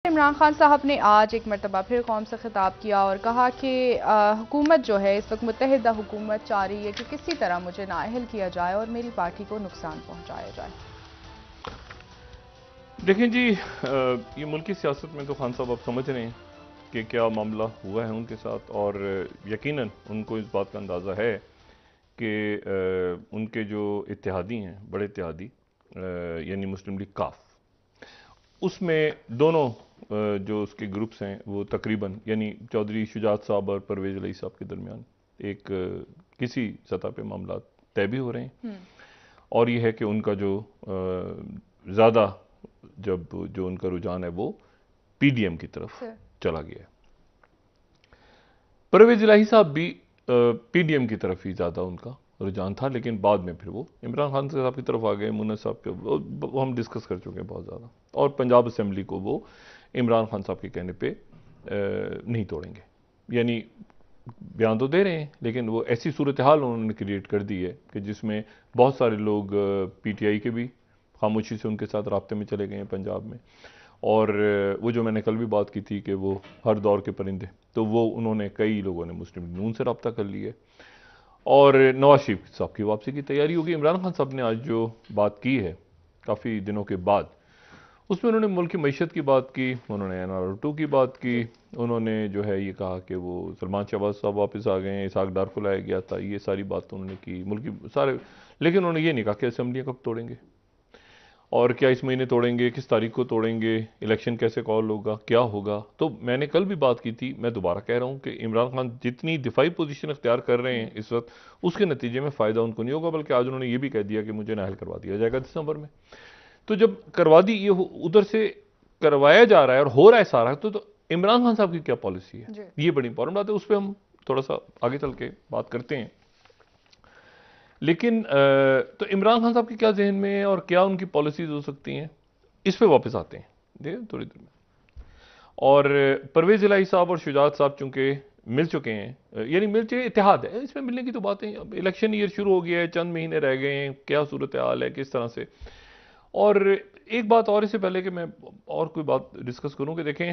इमरान खान साहब ने आज एक मरतबा फिर कौम से खिताब किया और कहा कि हुकूमत जो है इस वक्त मुत्तहिदा हुकूमत चाह रही है कि किसी तरह मुझे नाअहल किया जाए और मेरी पार्टी को नुकसान पहुंचाया जाए। देखें जी, ये मुल्क की सियासत में तो खान साहब आप समझ रहे हैं कि क्या मामला हुआ है उनके साथ, और यकीनन उनको इस बात का अंदाज़ा है कि उनके जो इत्तेहादी हैं, बड़े इत्तेहादी यानी मुस्लिम लीग काफ, उसमें दोनों जो उसके ग्रुप्स हैं वो तकरीबन यानी चौधरी शुजात साहब और परवेज अली साहब के दरमियान एक किसी सतह पे मामला तय भी हो रहे हैं। और ये है कि उनका जो ज़्यादा जब जो उनका रुझान है वो पीडीएम की तरफ चला गया है। परवेज इलाही साहब भी पीडीएम की तरफ ही ज़्यादा उनका रुझान था, लेकिन बाद में फिर वो इमरान खान साहब की तरफ आ गए। मुन्ना साहब के वो हम डिस्कस कर चुके हैं बहुत ज़्यादा, और पंजाब असेंबली को वो इमरान खान साहब के कहने पे नहीं तोड़ेंगे। यानी बयान तो दे रहे हैं, लेकिन वो ऐसी सूरत हाल उन्होंने क्रिएट कर दी है कि जिसमें बहुत सारे लोग पीटीआई के भी खामोशी से उनके साथ राब्ते में चले गए हैं पंजाब में। और वो जो मैंने कल भी बात की थी कि वो हर दौर के परिंदे, तो वो उन्होंने कई लोगों ने मुस्लिम नून से रब्ता कर लिया है। और नवाज शरीफ साहब की वापसी की तैयारी होगी। इमरान खान साहब ने आज जो बात की है काफ़ी दिनों के बाद, उसमें उन्होंने मुल्क की मईशत की बात की, उन्होंने NRO 2 की बात की, उन्होंने जो है ये कहा कि वो सलमान शहबाज साहब वापस आ गए हैं, इसहाक डार को लाया गया था, ये सारी बात उन्होंने की मुल्क की सारे। लेकिन उन्होंने ये नहीं कहा कि असेंबलियाँ कब तोड़ेंगे और क्या इस महीने तोड़ेंगे, किस तारीख को तोड़ेंगे, इलेक्शन कैसे कॉल होगा, क्या होगा। तो मैंने कल भी बात की थी, मैं दोबारा कह रहा हूँ कि इमरान खान जितनी दिफाई पोजीशन अख्तियार कर रहे हैं इस वक्त, उसके नतीजे में फ़ायदा उनको नहीं होगा, बल्कि आज उन्होंने ये भी कह दिया कि मुझे नाहल करवा दिया जाएगा दिसंबर में। तो जब करवा दी, ये उधर से करवाया जा रहा है और हो रहा है सारा, तो इमरान खान साहब की क्या पॉलिसी है, ये बड़ी इंपॉर्टेंट बात है। उस पर हम थोड़ा सा आगे चल के बात करते हैं। लेकिन तो इमरान खान साहब की क्या जहन में है और क्या उनकी पॉलिसीज हो सकती हैं, इस पे वापस आते हैं देखिए थोड़ी देर में। और परवेज इलाही साहब और शुजात साहब चूंकि मिल चुके हैं, यानी मिल चुके, इतिहाद है, इसमें मिलने की तो बातें, अब इलेक्शन ईयर शुरू हो गया है, चंद महीने रह गए हैं, क्या सूरत हाल है, किस तरह से। और एक बात और, इससे पहले कि मैं और कोई बात डिस्कस करूं, कि देखें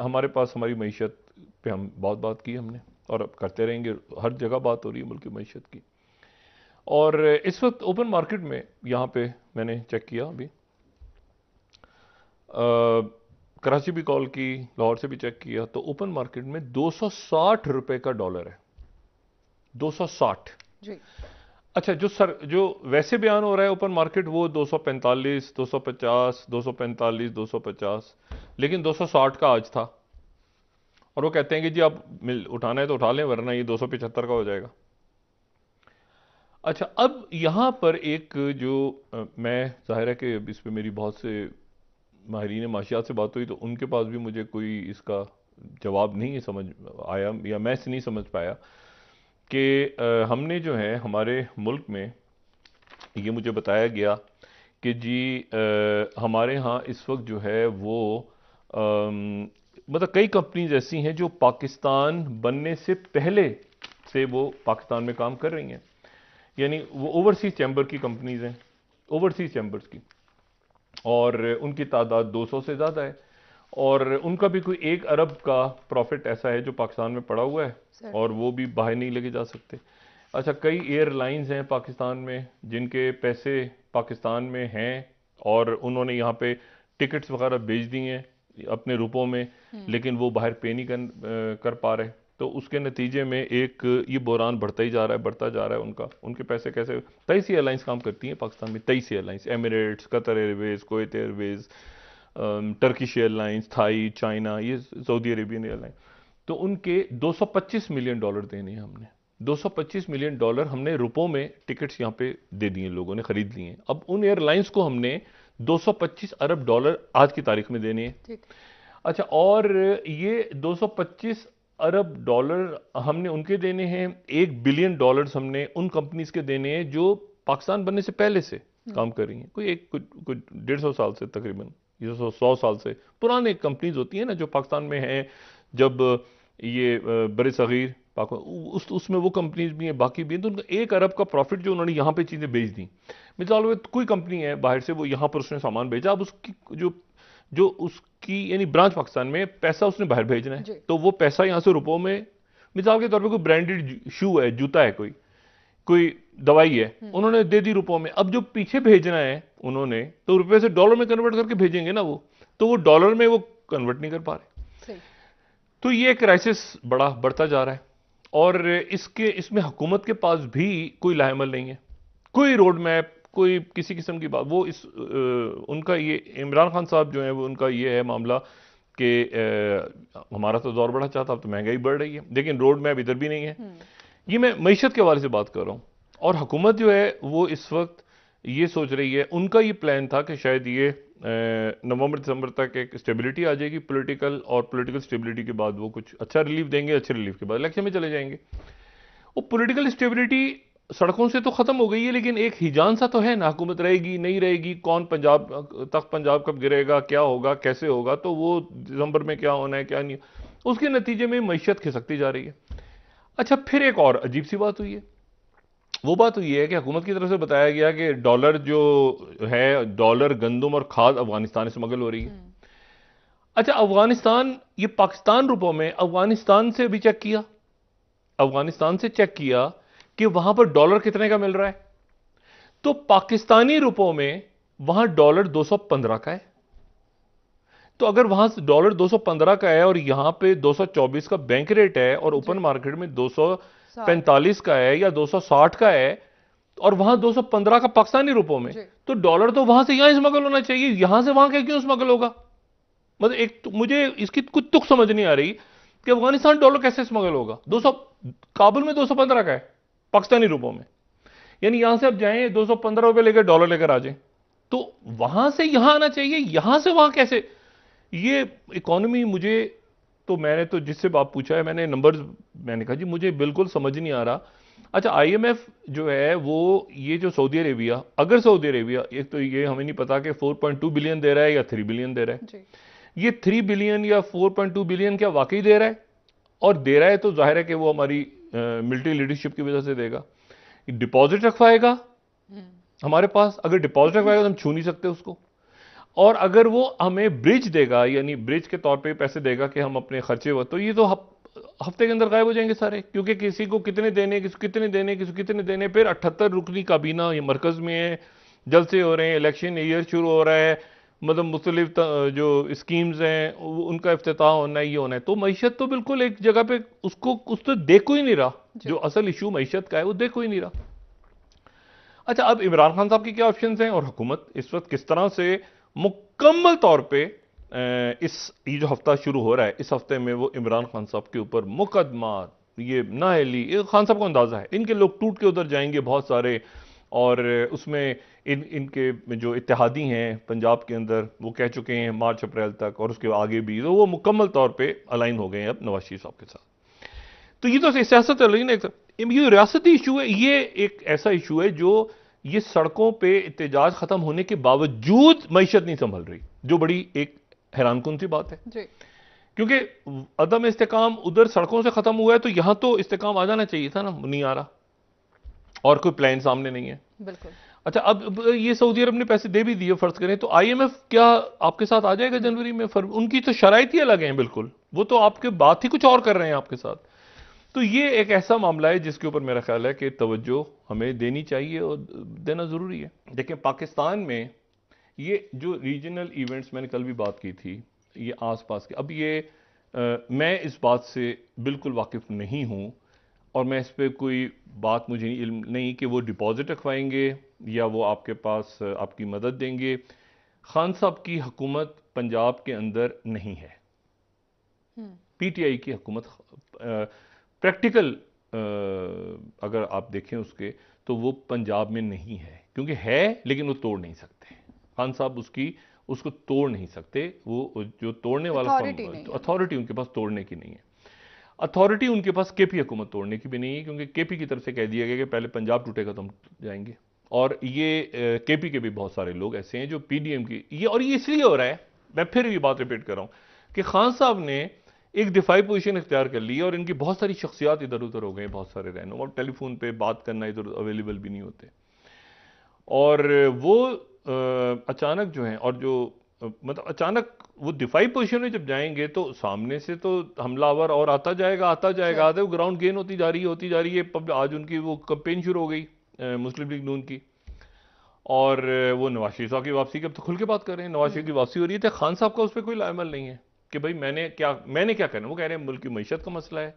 हमारे पास हमारी मईशत पे हम बहुत बात की हमने, और अब करते रहेंगे, हर जगह बात हो रही है मुल्क की मईशत की। और इस वक्त ओपन मार्केट में, यहाँ पे मैंने चेक किया अभी, कराची भी कॉल की, लाहौर से भी चेक किया, तो ओपन मार्केट में 260 रुपए का डॉलर है। 260 जी। अच्छा, जो वैसे बयान हो रहा है ओपन मार्केट, वो 245, 250, 245, 250, लेकिन 260 का आज था। और वो कहते हैं कि जी आप उठाना है तो उठा लें, वरना ये 275 का हो जाएगा। अच्छा, अब यहां पर एक जो मैं, जाहिर है कि इस पर मेरी बहुत से माहिरीन माशियात से बात हुई, तो उनके पास भी मुझे कोई इसका जवाब नहीं समझ आया, या मैं नहीं समझ पाया कि हमने जो है हमारे मुल्क में, ये मुझे बताया गया कि जी हमारे यहाँ इस वक्त जो है वो मतलब कई कंपनीज ऐसी हैं जो पाकिस्तान बनने से पहले से वो पाकिस्तान में काम कर रही हैं, यानी वो ओवरसीज चैम्बर की कंपनीज हैं, ओवरसीज चैम्बर्स की, और उनकी तादाद 200 से ज़्यादा है। और उनका भी कोई 1 अरब का प्रॉफिट ऐसा है जो पाकिस्तान में पड़ा हुआ है, और वो भी बाहर नहीं लेके जा सकते। अच्छा, कई एयरलाइंस हैं पाकिस्तान में जिनके पैसे पाकिस्तान में हैं, और उन्होंने यहाँ पे टिकट्स वगैरह भेज दी हैं अपने रुपयों में, लेकिन वो बाहर पे नहीं कर पा रहे। तो उसके नतीजे में एक ये बहरान बढ़ता ही जा रहा है, बढ़ता जा रहा है उनका। उनके पैसे कैसे, 23 एयरलाइंस काम करती हैं पाकिस्तान में, 23 airlines, Emirates, Qatar airways, Kuwait airways, Turkish airlines, Thai, China, ये सऊदी अरेबियन एयरलाइन। तो उनके $225 मिलियन देने हैं हमने। $225 मिलियन हमने रुपयों में टिकट्स यहाँ पे दे दिए, लोगों ने खरीद लिए हैं। अब उन एयरलाइंस को हमने $225 अरब आज की तारीख में देने हैं। अच्छा, और ये $225 अरब हमने उनके देने हैं, $1 बिलियन हमने उन कंपनीज के देने हैं जो पाकिस्तान बनने से पहले से काम कर रही हैं, कोई 150 साल से, तकरीबन 100 साल से पुराने कंपनीज होती हैं ना जो पाकिस्तान में हैं। जब ये बड़े सगीर उसमें वो कंपनीज भी हैं, बाकी भी हैं। तो उनका 1 अरब का प्रॉफिट जो उन्होंने यहाँ पे चीज़ें बेच दी। मिसाल कोई कंपनी है बाहर से, वो यहाँ पर उसने सामान भेजा, अब उसकी जो जो उसकी यानी ब्रांच पाकिस्तान में पैसा उसने बाहर भेजना है, तो वो पैसा यहां से रुपयों में, मिसाल के तौर पे कोई ब्रांडेड शू है, जूता है, कोई दवाई है, उन्होंने दे दी रुपयों में। अब जो पीछे भेजना है उन्होंने, तो रुपए से डॉलर में कन्वर्ट करके भेजेंगे ना वो, तो वो डॉलर में वो कन्वर्ट नहीं कर पा रहे। तो ये क्राइसिस बड़ा बढ़ता जा रहा है और इसमें हुकूमत के पास भी कोई लाहेमल नहीं है, कोई रोड मैप, कोई किसी किस्म की बात। वो उनका ये इमरान खान साहब जो है वो, उनका ये है मामला कि हमारा तो दौर बढ़ा चाहता, अब तो महंगाई बढ़ रही है, लेकिन रोड मैप इधर भी नहीं है। ये मैं मईशत के हवाले से बात कर रहा हूं। और हुकूमत जो है वो इस वक्त ये सोच रही है, उनका ये प्लान था कि शायद ये नवंबर दिसंबर तक एक स्टेबिलिटी आ जाएगी पॉलिटिकल, और पॉलिटिकल स्टेबिलिटी के बाद वो कुछ अच्छा रिलीफ देंगे, अच्छे रिलीफ के बाद इलेक्शन में चले जाएंगे। वो पॉलिटिकल स्टेबिलिटी सड़कों से तो खत्म हो गई है, लेकिन एक हिजान सा तो है ना, हुकूमत रहेगी नहीं रहेगी, कौन पंजाब कब गिरेगा, क्या होगा, कैसे होगा, तो वो दिसंबर में क्या होना है क्या नहीं, उसके नतीजे में मईशत खिसकती जा रही है। अच्छा, फिर एक और अजीब सी बात हुई है। वो बात हुई है कि हुकूमत की तरफ से बताया गया कि डॉलर जो है, डॉलर, गंदम और खाद अफगानिस्तान से स्मगल हो रही है। अच्छा, अफगानिस्तान, ये पाकिस्तान रुपयों में, अफगानिस्तान से भी चेक किया, अफगानिस्तान से चेक किया कि वहां पर डॉलर कितने का मिल रहा है, तो पाकिस्तानी रुपयों में वहां डॉलर 215 का है। तो अगर वहां से डॉलर 215 का है और यहां पे 224 का बैंक रेट है और ओपन मार्केट में 245 का है या 260 का है, और वहां 215 का पाकिस्तानी रुपयों में, तो डॉलर तो वहां से यहां स्मगल होना चाहिए, यहां से वहां क्या क्यों स्मगल होगा? मतलब एक तो मुझे इसकी कुछ तुक समझ नहीं आ रही कि अफगानिस्तान डॉलर कैसे स्मगल होगा। 200 काबुल में 215 का है पाकिस्तानी रुपयों में, यानी यहां से अब जाएं 215 रुपए लेकर डॉलर लेकर आ जाएं, तो वहां से यहां आना चाहिए, यहां से वहां कैसे? ये इकोनॉमी मुझे, तो मैंने तो जिससे आप पूछा है, मैंने नंबर्स, मैंने कहा जी मुझे बिल्कुल समझ नहीं आ रहा। अच्छा, आईएमएफ जो है वो, ये जो सऊदी अरेबिया, अगर सऊदी अरेबिया, एक तो ये हमें नहीं पता कि 4.2 बिलियन दे रहा है या 3 बिलियन दे रहा है, ये 3 बिलियन या 4.2 बिलियन क्या वाकई दे रहा है? और दे रहा है तो जाहिर है कि वो हमारी मिलिट्री लीडरशिप की वजह से देगा। डिपॉजिट रखवाएगा हमारे पास, अगर डिपॉजिट रखवाएगा तो हम छू नहीं सकते उसको। और अगर वो हमें ब्रिज देगा, यानी ब्रिज के तौर पे पैसे देगा कि हम अपने खर्चे हो, तो ये तो हफ्ते के अंदर गायब हो जाएंगे सारे, क्योंकि किसी को कितने देने, किसी कितने देने, किसी कितने देने। फिर 78 रुकनी काबीना ये मरकज में है, जलसे हो रहे हैं, इलेक्शन ईयर शुरू हो रहा है, मतलब मुख्तलिफ जो स्कीम्स हैं उनका इफ्तिताह होना है, ये होना है। तो मईशत तो बिल्कुल एक जगह पे उसको देखो ही नहीं रहा, जो असल इशू मईशत का है वो देखो ही नहीं रहा। अच्छा, अब इमरान खान साहब की क्या ऑप्शंस हैं और हुकूमत इस वक्त किस तरह से मुकम्मल तौर पे ये जो हफ्ता शुरू हो रहा है, इस हफ्ते में वो इमरान खान साहब के ऊपर मुकदमा, ये नाअहली, खान साहब को अंदाजा है इनके लोग टूट के उधर जाएंगे बहुत सारे, और उसमें इनके जो इत्तेहादी हैं पंजाब के अंदर वो कह चुके हैं मार्च अप्रैल तक, और उसके आगे भी, तो वो मुकम्मल तौर पे अलाइन हो गए हैं अब नवाज शरीफ साहब के साथ। तो ये तो सियासत चल रही है ना, ये रियासती इशू है, ये एक ऐसा इशू है जो ये सड़कों पे एहतजाज खत्म होने के बावजूद मईशत नहीं संभल रही, जो बड़ी एक हैरानकुन सी बात है जी। क्योंकि अदम इस्तेकाम उधर सड़कों से खत्म हुआ है, तो यहां तो इस्तेकाम आ जाना चाहिए था ना, नहीं आ रहा, और कोई प्लान सामने नहीं है। बिल्कुल। अच्छा, अब ये सऊदी अरब ने पैसे दे भी दिए, फर्ज करें तो आईएमएफ क्या आपके साथ आ जाएगा जनवरी में? उनकी तो शराइत ही अलग हैं बिल्कुल, वो तो आपके बात ही कुछ और कर रहे हैं आपके साथ। तो ये एक ऐसा मामला है जिसके ऊपर मेरा ख्याल है कि तवज्जो हमें देनी चाहिए और देना जरूरी है। देखिए, पाकिस्तान में ये जो रीजनल इवेंट्स, मैंने कल भी बात की थी, ये आसपास के, अब ये मैं इस बात से बिल्कुल वाकिफ नहीं हूं, और मैं इस पर कोई बात, मुझे इल्म नहीं कि वो डिपॉजिट रखवाएंगे या वो आपके पास आपकी मदद देंगे। खान साहब की हुकूमत पंजाब के अंदर नहीं है, पीटीआई की हुकूमत प्रैक्टिकल अगर आप देखें उसके, तो वो पंजाब में नहीं है, क्योंकि है लेकिन वो तोड़ नहीं सकते। खान साहब उसको तोड़ नहीं सकते, वो जो तोड़ने वाला अथॉरिटी उनके पास तोड़ने की नहीं है, अथॉरिटी उनके पास केपी हुकूमत तोड़ने की भी नहीं है, क्योंकि केपी की तरफ से कह दिया गया कि पहले पंजाब टूटेगा तो हम जाएंगे। और ये केपी के भी बहुत सारे लोग ऐसे हैं जो पीडीएम की, ये और ये इसलिए हो रहा है, मैं फिर ये बात रिपीट कर रहा हूं कि खान साहब ने एक दिफाई पोजीशन इख्तियार कर ली, और इनकी बहुत सारी शख्सियात इधर उधर हो गए, बहुत सारे रहने, और टेलीफोन पे बात करना इधर अवेलेबल भी नहीं होते, और वो अचानक जो है, और जो मतलब अचानक वो दिफाई पोजीशन में जब जाएंगे तो सामने से तो हमलावर और आता जाएगा आते ग्राउंड गेन होती जा रही है। आज उनकी वो कैंपेन शुरू हो गई मुस्लिम लीग नून की, और वो नवाज शरीफ साहब की वापसी की अब तो खुल के बात कर रहे हैं। नवाज शरीफ की वापसी हो रही है, तो खान साहब का उस पर कोई लाएमल नहीं है कि भाई मैंने क्या करना। वो कह रहे हैं मुल्क की मईशत का मसला है,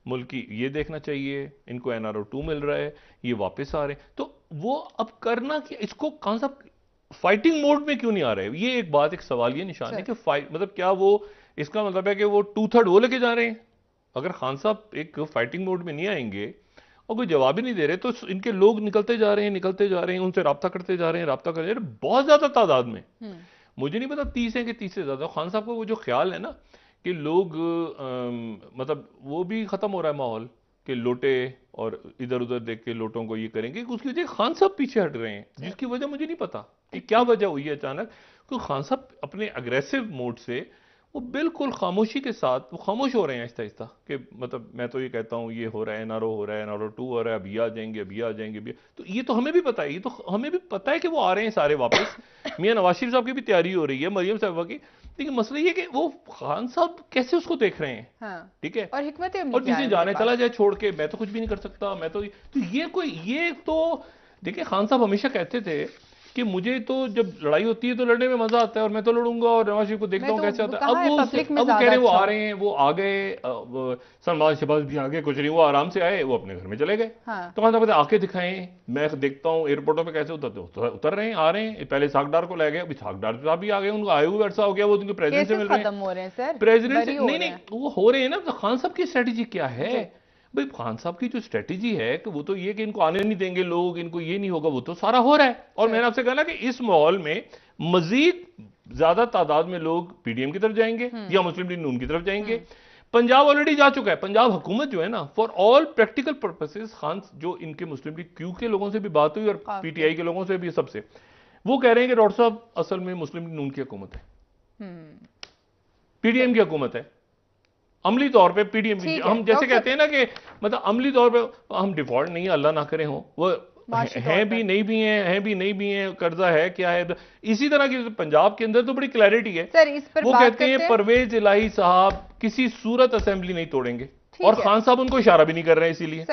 मुल्क की ये देखना चाहिए, इनको NRO 2 मिल रहा है, ये वापस आ रहे हैं। तो वो अब करना कि इसको खान साहब फाइटिंग मोड में क्यों नहीं आ रहे? ये एक बात, एक सवाल, ये निशान है कि फाइट मतलब क्या वो, इसका मतलब है कि वो 2/3 वो लेके जा रहे हैं? अगर खान साहब एक फाइटिंग मोड में नहीं आएंगे और कोई जवाब ही नहीं दे रहे, तो इनके लोग निकलते जा रहे हैं, उनसे राब्ता करते जा रहे हैं बहुत ज्यादा तादाद में। मुझे नहीं पता 30 है कि 30 से ज्यादा। खान साहब को वो जो ख्याल है ना कि लोग मतलब वो भी खत्म हो रहा है माहौल कि लोटे और इधर उधर देख के लोटों को ये करेंगे, उसकी वजह खान साहब पीछे हट रहे हैं, जिसकी वजह मुझे नहीं पता कि क्या वजह हुई है अचानक। क्योंकि खान साहब अपने अग्रेसिव मोड से वो बिल्कुल खामोशी के साथ वो खामोश हो रहे हैं आहिस्ता आहिस्ता कि मतलब मैं तो ये कहता हूँ ये हो रहा है, NRO हो रहा है, NRO 2 हो रहा है, अभी आ जाएंगे। तो ये तो हमें भी पता है, ये तो हमें भी पता है कि वो आ रहे हैं सारे वापस। मियां नवाज शरीफ साहब की भी तैयारी हो रही है, मरियम साहबा की। लेकिन मसला ये कि वो खान साहब कैसे उसको देख रहे हैं, ठीक है, और हिकमत और जिसे जाने चला जाए छोड़ के, मैं तो कुछ भी नहीं कर सकता, मैं तो ये तो देखिए खान साहब हमेशा कहते थे कि मुझे तो जब लड़ाई होती है तो लड़ने में मजा आता है और मैं तो लड़ूंगा, और नवाज शरीफ को देखता हूँ कैसे आता है। अब वो कह रहे हैं वो आ रहे हैं, वो आ गए, सलमान शहबाज भी आ गए, कुछ नहीं, वो आराम से आए, वो अपने घर में चले गए। तो खान साहब आके दिखाएं, मैं देखता हूँ एयरपोर्टों पे कैसे उतर रहे हैं, आ रहे हैं। पहले इसहाक डार को ले गए, अब इसहाक डार साहब भी आ गए, उनको आए हुए वर्षा हो गया, वो उनके प्रेसिडेंट से मिल रहे हैं, प्रेसिडेंट से नहीं वो हो रहे हैं ना। तो खान साहब की स्ट्रेटेजी क्या है भाई? खान साहब की जो स्ट्रेटेजी है कि वो तो ये कि इनको आने नहीं देंगे लोग, इनको ये नहीं होगा, वो तो सारा हो रहा है। और मैंने आपसे कहा ना कि इस माहौल में मजीद ज्यादा तादाद में लोग PDM की तरफ जाएंगे या मुस्लिम लीग नून की तरफ जाएंगे। पंजाब ऑलरेडी जा चुका है। पंजाब हुकूमत जो है ना, for all practical purposes, Khan जो इनके मुस्लिम लीग क्यू के लोगों से भी बात हुई और PTI के लोगों से भी, सबसे वो कह रहे हैं कि डॉक्टर साहब असल में मुस्लिम लीग नून की हुकूमत है, PDM की हुकूमत है। अमली तौर पे PDM, हम जैसे कहते हैं ना कि मतलब अमली तौर पे हम डिफॉल्ट नहीं है, अल्लाह ना करे हो, वो हैं भी नहीं भी हैं, कर्जा है क्या है। इसी तरह की पंजाब के अंदर तो बड़ी क्लैरिटी है सर, इस पर वो कहते हैं परवेज इलाही साहब किसी सूरत असेंबली नहीं तोड़ेंगे, और खान साहब उनको इशारा भी नहीं कर रहे हैं इसीलिए।